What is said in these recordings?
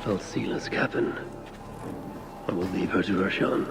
Alcila's cabin. I will leave her to Roshan.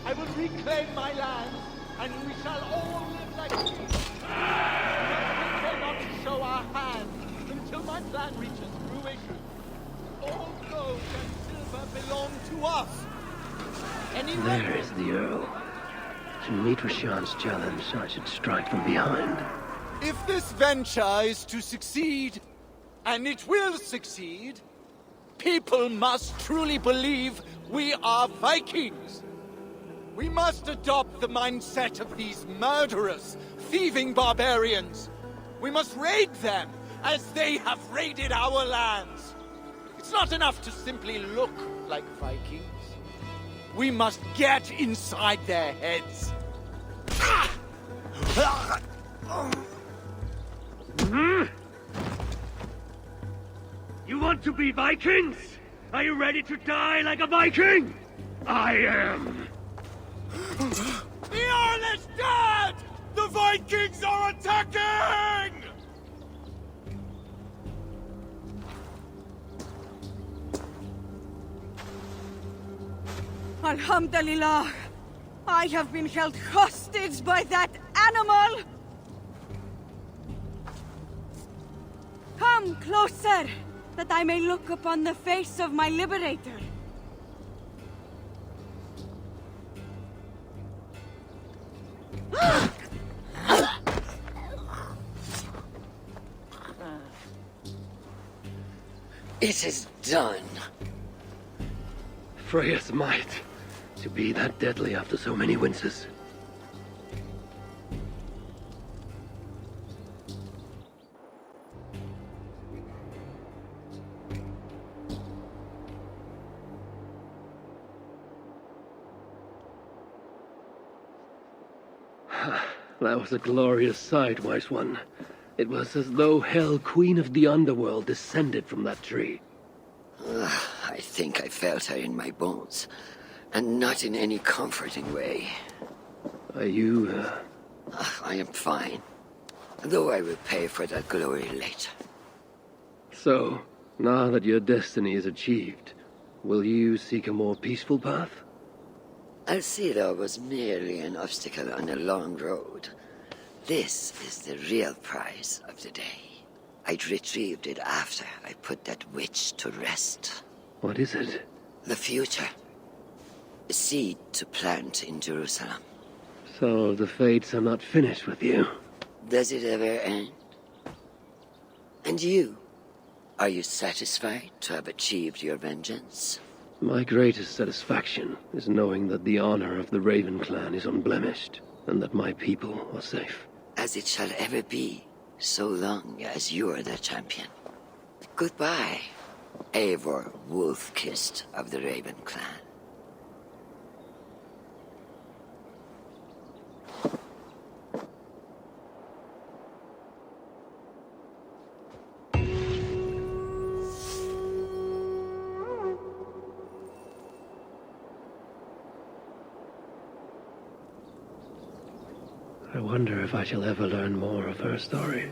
I will reclaim my land, and we shall all live like kings. We care not to show our hand until my plan reaches fruition. All gold and silver belong to us. Anyone... There is the Earl. To meet Roshan's challenge, I should strike from behind. If this venture is to succeed, and it will succeed, people must truly believe we are Vikings. We must adopt the mindset of these murderous, thieving barbarians. We must raid them as they have raided our lands. It's not enough to simply look like Vikings. We must get inside their heads. You want to be Vikings? Are you ready to die like a Viking? I am. The Earl is dead! The Vikings are attacking! Alhamdulillah! I have been held hostage by that animal! Come closer, that I may look upon the face of my liberator. It is done. Freya's might. To be that deadly after so many winters. That was a glorious sight, Wise One. It was as though Hell, Queen of the Underworld, descended from that tree. I think I felt her in my bones, and not in any comforting way. Are you, I am fine, though I will pay for that glory later. So, now that your destiny is achieved, will you seek a more peaceful path? Alcila was merely an obstacle on a long road. This is the real prize of the day. I'd retrieved it after I put that witch to rest. What is it? The future. A seed to plant in Jerusalem. So the fates are not finished with you? Does it ever end? And you? Are you satisfied to have achieved your vengeance? My greatest satisfaction is knowing that the honor of the Raven clan is unblemished, and that my people are safe. As it shall ever be, so long as you are the champion. Goodbye, Eivor Wolf-Kissed of the Raven clan. I wonder if I shall ever learn more of her story.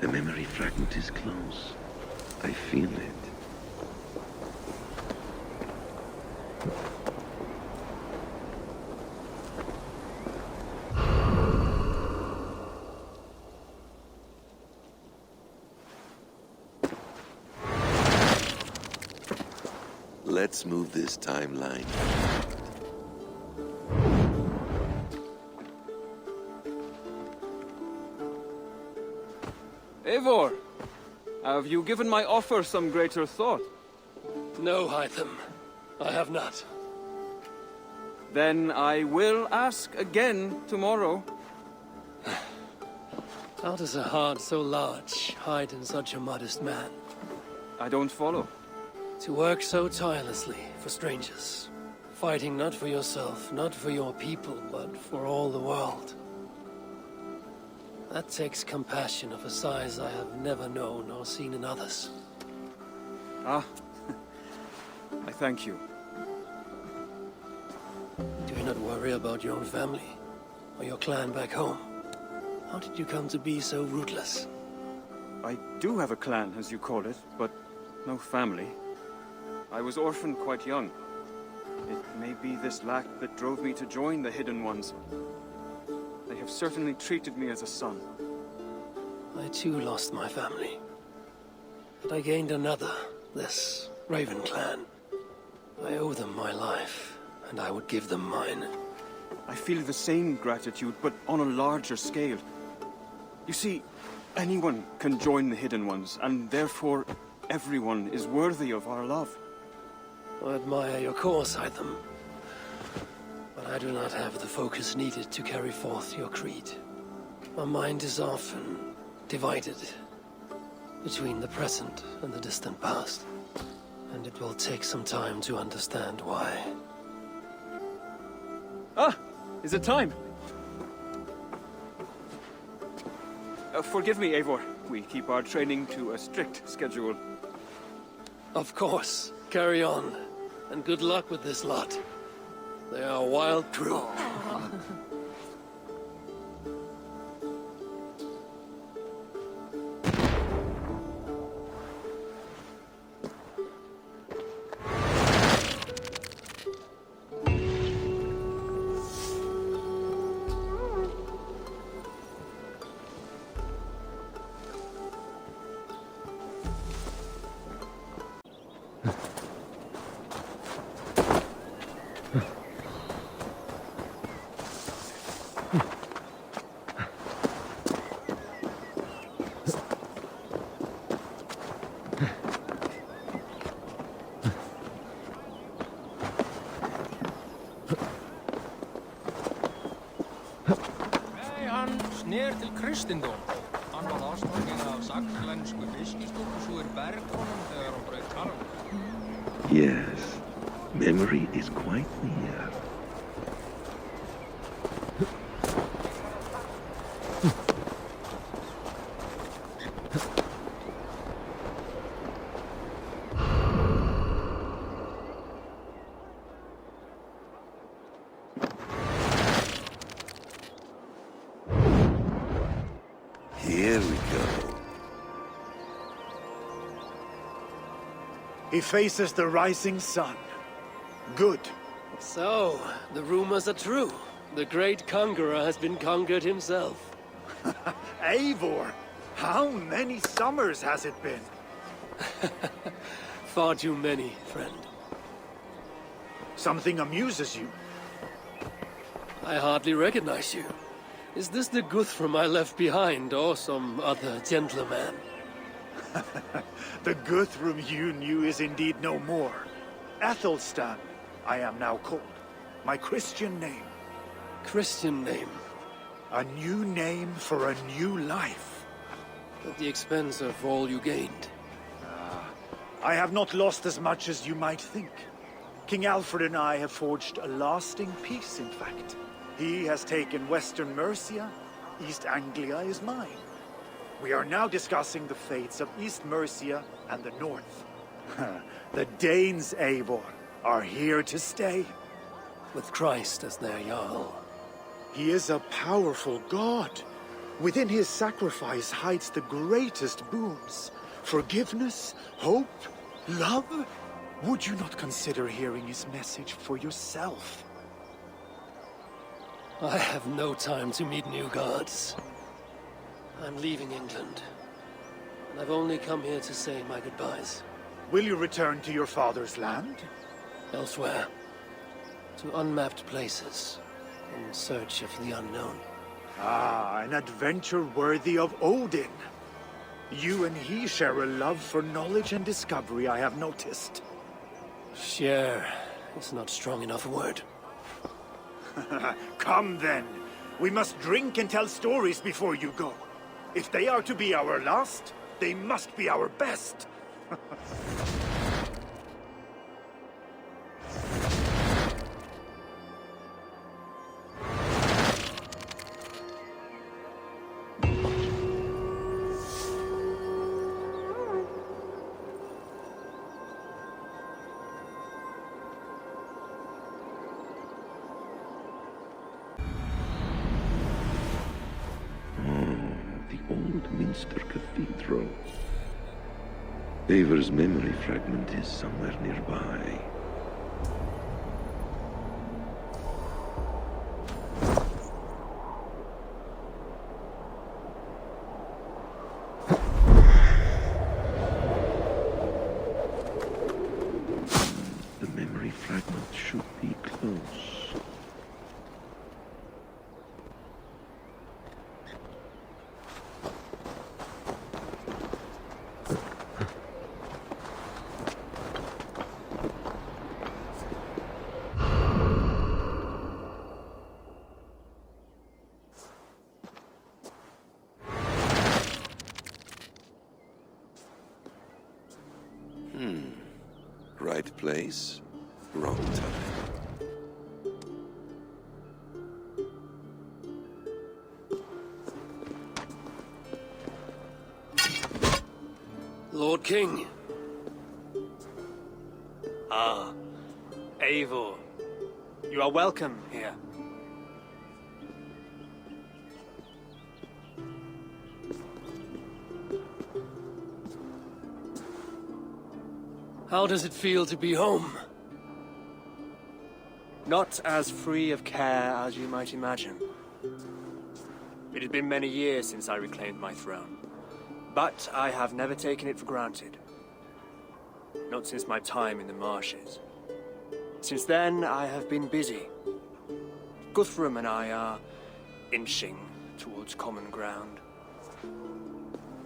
The memory fragment is close. I feel it. Let's move this timeline. Eivor, have you given my offer some greater thought? No, Hytham. I have not. Then I will ask again tomorrow. How does a heart so large hide in such a modest man? I don't follow. To work so tirelessly for strangers, fighting not for yourself, not for your people, but for all the world. That takes compassion of a size I have never known or seen in others. Ah, I thank you. Do you not worry about your own family, or your clan back home? How did you come to be so rootless? I do have a clan, as you call it, but no family. I was orphaned quite young. It may be this lack that drove me to join the Hidden Ones. They have certainly treated me as a son. I too lost my family. But I gained another, this Raven clan. I owe them my life, and I would give them mine. I feel the same gratitude, but on a larger scale. You see, anyone can join the Hidden Ones, and therefore everyone is worthy of our love. I admire your cause, Hytham. But I do not have the focus needed to carry forth your creed. My mind is often divided between the present and the distant past. And it will take some time to understand why. Ah! Is it time? Forgive me, Eivor. We keep our training to a strict schedule. Of course. Carry on. And good luck with this lot. They are a wild crew. Snert til kristendom. Hann var ástfanginn af saklensku fiskistúlku svo berghónum þegar hann braut tarm. Yes, memory is quite near. Here we go. He faces the rising sun. Good. So, the rumors are true. The great conqueror has been conquered himself. Eivor, how many summers has it been? Far too many, friend. Something amuses you. I hardly recognize you. Is this the Guthrum I left behind, or some other gentleman? The Guthrum you knew is indeed no more. Athelstan, I am now called. My Christian name. Christian name. A new name for a new life. At the expense of all you gained. I have not lost as much as you might think. King Alfred and I have forged a lasting peace, in fact. He has taken Western Mercia. East Anglia is mine. We are now discussing the fates of East Mercia and the North. The Danes, Eivor, are here to stay. With Christ as their Jarl. He is a powerful god. Within his sacrifice hides the greatest boons. Forgiveness, hope, love. Would you not consider hearing his message for yourself? I have no time to meet new gods. I'm leaving England. And I've only come here to say my goodbyes. Will you return to your father's land? Elsewhere. To unmapped places. In search of the unknown. Ah, an adventure worthy of Odin. You and he share a love for knowledge and discovery, I have noticed. Share is not strong enough a word. Come then. We must drink and tell stories before you go. If they are to be our last, they must be our best. Minster Cathedral. Eivur's memory fragment is somewhere nearby. The memory fragment should be close. Right place, wrong time. Lord King. Ah, Eivor. You are welcome here. How does it feel to be home? Not as free of care as you might imagine. It had been many years since I reclaimed my throne, but I have never taken it for granted. Not since my time in the marshes. Since then, I have been busy. Guthrum and I are inching towards common ground.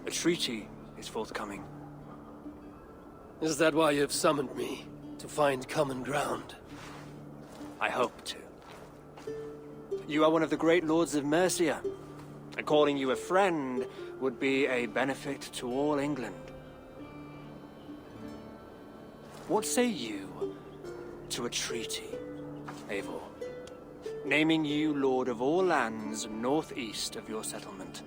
A treaty is forthcoming. Is that why you've summoned me? To find common ground? I hope to. You are one of the great lords of Mercia, and calling you a friend would be a benefit to all England. What say you to a treaty, Eivor? Naming you lord of all lands northeast of your settlement.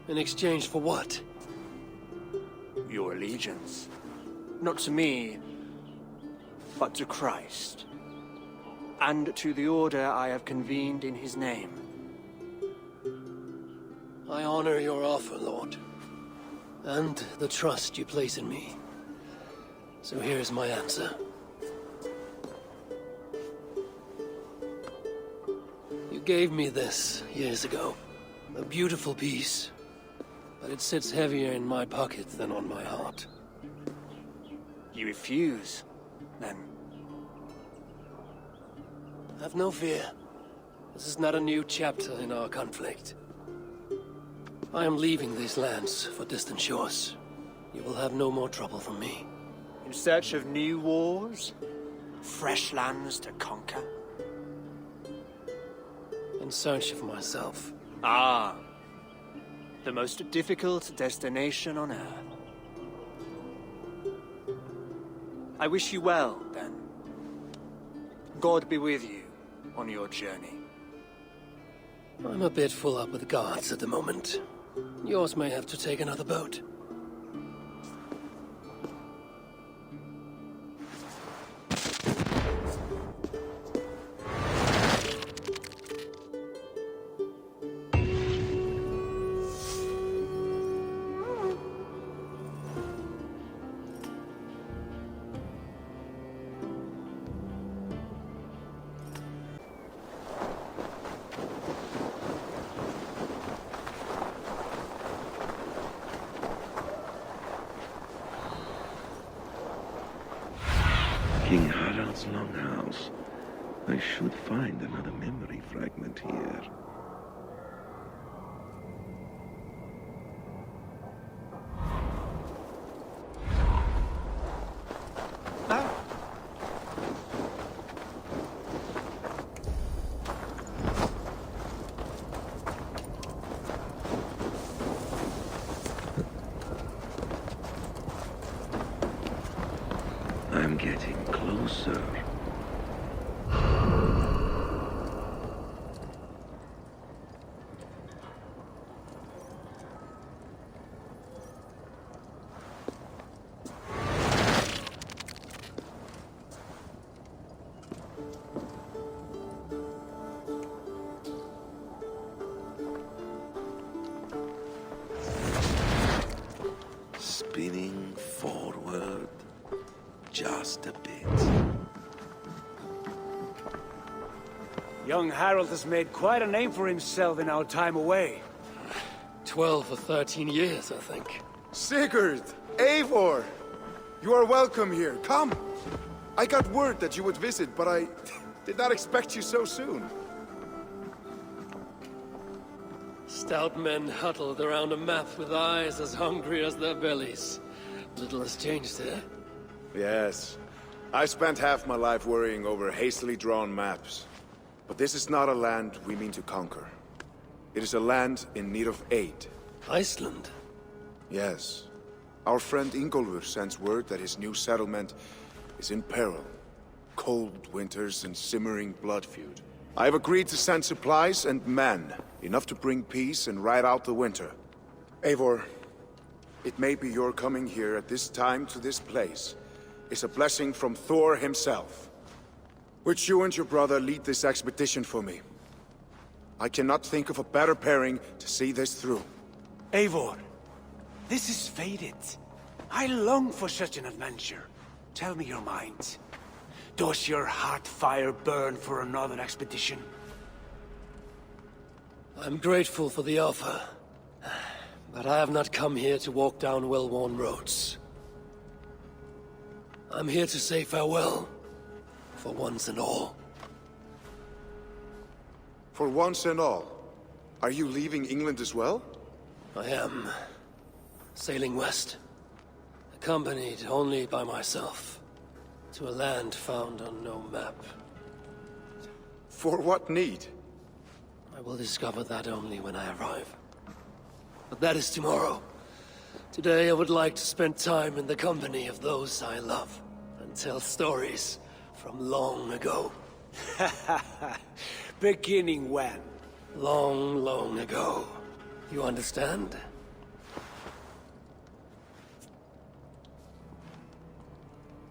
In exchange for what? Your allegiance. Not to me, but to Christ. And to the order I have convened in his name. I honor your offer, Lord. And the trust you place in me. So here's my answer. You gave me this years ago. A beautiful piece. But it sits heavier in my pocket than on my heart. You refuse, then? Have no fear. This is not a new chapter in our conflict. I am leaving these lands for distant shores. You will have no more trouble from me. In search of new wars? Fresh lands to conquer? In search of myself. Ah. The most difficult destination on Earth. I wish you well, then. God be with you on your journey. I'm a bit full up with guards at the moment. Yours may have to take another boat. King Harald's longhouse. I should find another memory fragment here. I'm getting closer. Spinning forward just a bit. Young Harold has made quite a name for himself in our time away. 12 or 13 years, I think. Sigurd! Eivor! You are welcome here. Come! I got word that you would visit, but I did not expect you so soon. Stout men huddled around a map with eyes as hungry as their bellies. Little has changed there. Yes. I spent half my life worrying over hastily drawn maps. But this is not a land we mean to conquer. It is a land in need of aid. Iceland? Yes. Our friend Ingólfur sends word that his new settlement is in peril. Cold winters and simmering blood feud. I have agreed to send supplies and men, enough to bring peace and ride out the winter. Eivor, it may be your coming here at this time to this place is a blessing from Thor himself. Would you and your brother lead this expedition for me? I cannot think of a better pairing to see this through. Eivor, this is fated. I long for such an adventure. Tell me your mind. Does your heart fire burn for another expedition? I'm grateful for the offer. But I have not come here to walk down well-worn roads. I'm here to say farewell. For once and all. For once and all? Are you leaving England as well? I am. Sailing west. Accompanied only by myself. To a land found on no map. For what need? I will discover that only when I arrive. But that is tomorrow. Today I would like to spend time in the company of those I love. And tell stories from long ago. Beginning when? Long, long ago. You understand?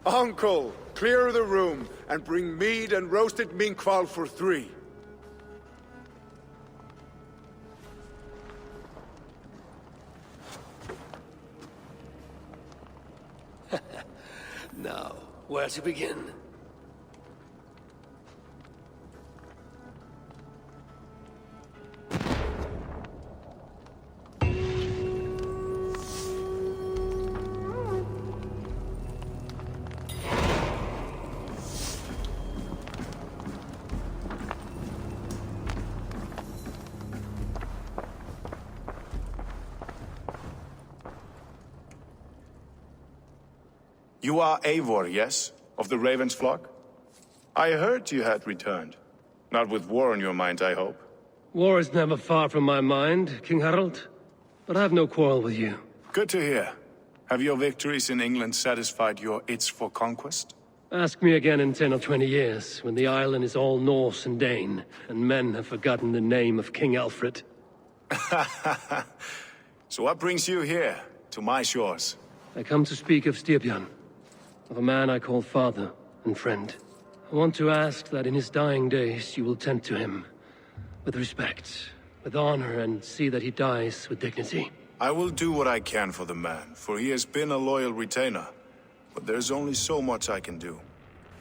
Uncle, clear the room and bring mead and roasted minkwal for 3. Now, where to begin? You are Eivor, yes? Of the Raven's flock? I heard you had returned. Not with war on your mind, I hope. War is never far from my mind, King Harald. But I have no quarrel with you. Good to hear. Have your victories in England satisfied your itch for conquest? Ask me again in 10 or 20 years, when the island is all Norse and Dane, and men have forgotten the name of King Alfred. So what brings you here, to my shores? I come to speak of Styrbjörn, of a man I call father and friend. I want to ask that in his dying days you will tend to him, with respect, with honor, and see that he dies with dignity. I will do what I can for the man, for he has been a loyal retainer. But there's only so much I can do.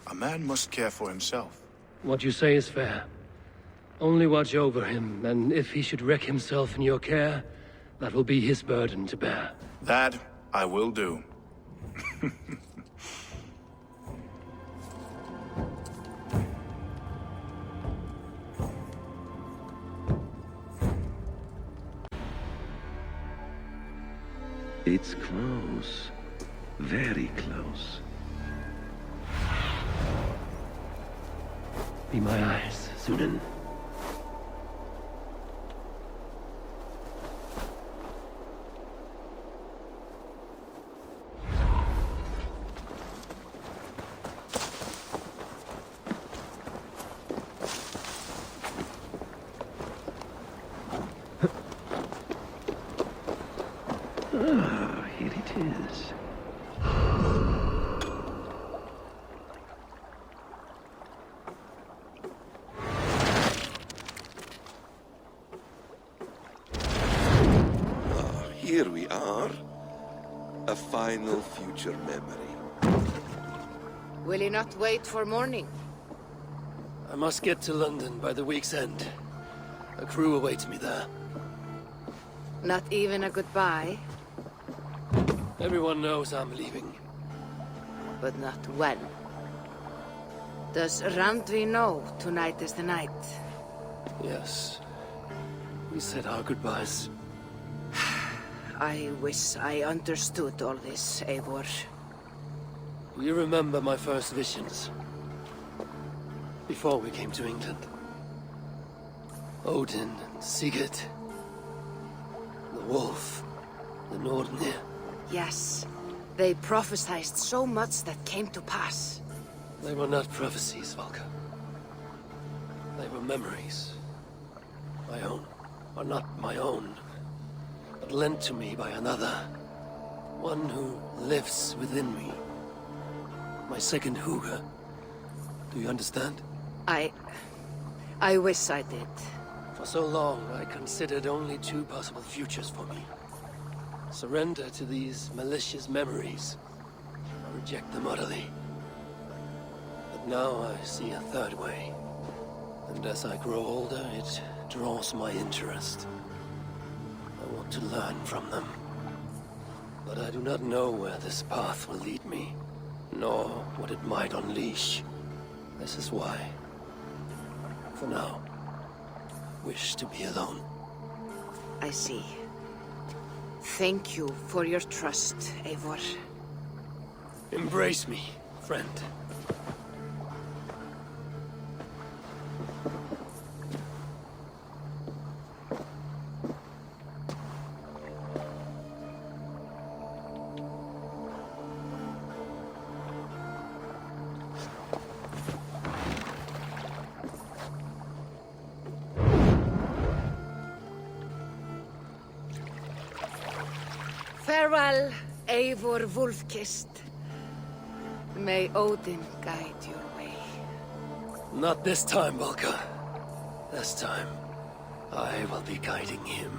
A man must care for himself. What you say is fair. Only watch over him, and if he should wreck himself in your care, that will be his burden to bear. That I will do. It's close. Very close. Be my eyes, Sunan. Ah, here it is. Here we are. A final future memory. Will you not wait for morning? I must get to London by the week's end. A crew awaits me there. Not even a goodbye? Everyone knows I'm leaving. But not when. Does Randvi know tonight is the night? Yes. We said our goodbyes. I wish I understood all this, Eivor. You remember my first visions? Before we came to England. Odin and Sigurd. The wolf. The Nordnir. Yes. They prophesied so much that came to pass. They were not prophecies, Valka. They were memories. My own. Or not my own. But lent to me by another. One who lives within me. My second Huga. Do you understand? I wish I did. For so long, I considered only two possible futures for me. Surrender to these malicious memories, or reject them utterly. But now I see a third way. And as I grow older, it draws my interest. I want to learn from them. But I do not know where this path will lead me, nor what it might unleash. This is why, for now, I wish to be alone. I see. Thank you for your trust, Eivor. Embrace me, friend. Farewell, Eivor Wolf-Kissed. May Odin guide your way. Not this time, Valka. This time, I will be guiding him.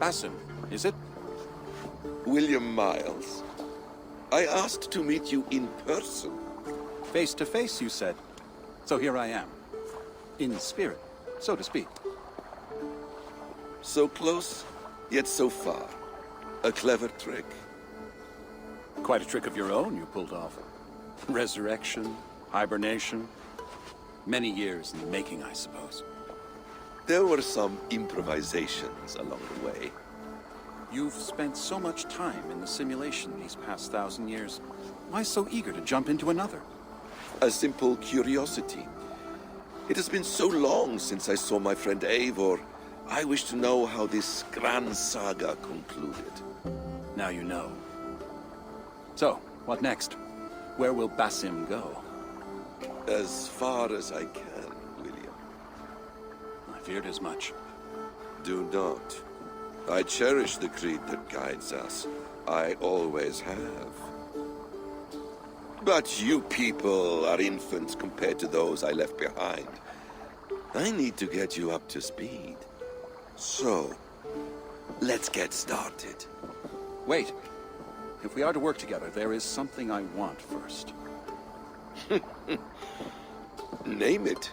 Basim, is it? William Miles. I asked to meet you in person. Face to face, you said. So here I am. In spirit, so to speak. So close, yet so far. A clever trick. Quite a trick of your own you pulled off. Resurrection, hibernation. Many years in the making, I suppose. There were some improvisations along the way. You've spent so much time in the simulation these past 1,000 years. Why so eager to jump into another? A simple curiosity. It has been so long since I saw my friend Eivor. I wish to know how this grand saga concluded. Now you know. So, what next? Where will Basim go? As far as I can, William. I feared as much. Do not. I cherish the creed that guides us. I always have. But you people are infants compared to those I left behind. I need to get you up to speed. So, let's get started. Wait. If we are to work together, there is something I want first. Name it.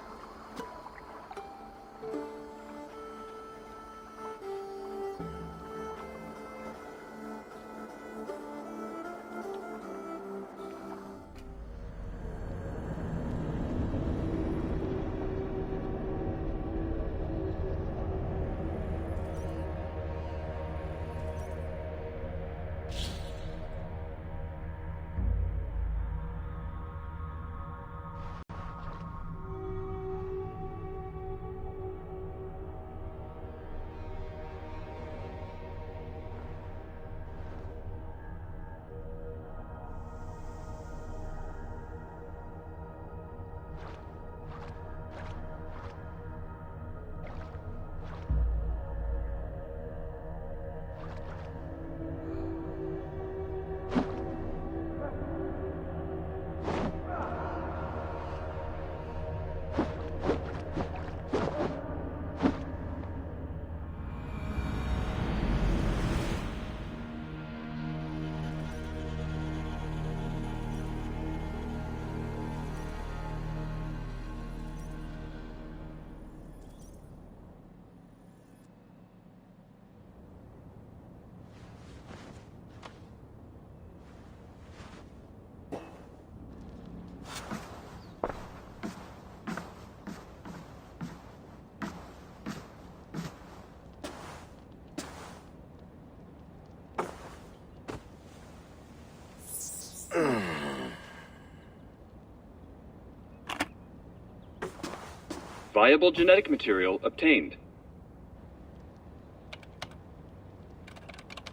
Viable genetic material obtained.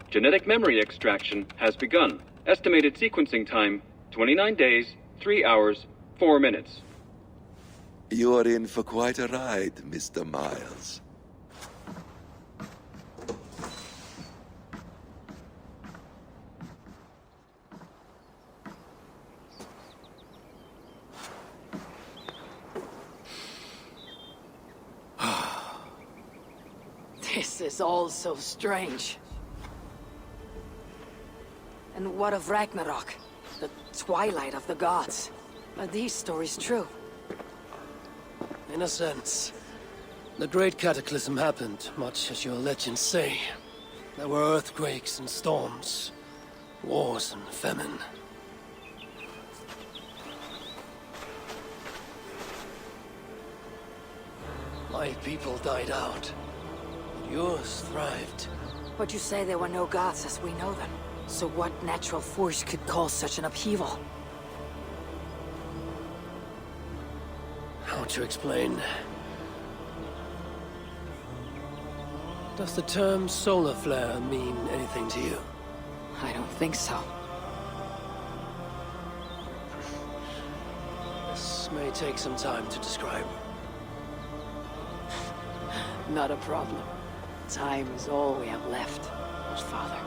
Genetic memory extraction has begun. Estimated sequencing time, 29 days, 3 hours, 4 minutes. You're in for quite a ride, Mr. Miles. This is all so strange. And what of Ragnarok? The twilight of the gods? Are these stories true? In a sense. The Great Cataclysm happened, much as your legends say. There were earthquakes and storms, wars and famine. My people died out. Yours thrived. But you say there were no gods as we know them. So what natural force could cause such an upheaval? How to explain? Does the term solar flare mean anything to you? I don't think so. This may take some time to describe. Not a problem. Time is all we have left, Father.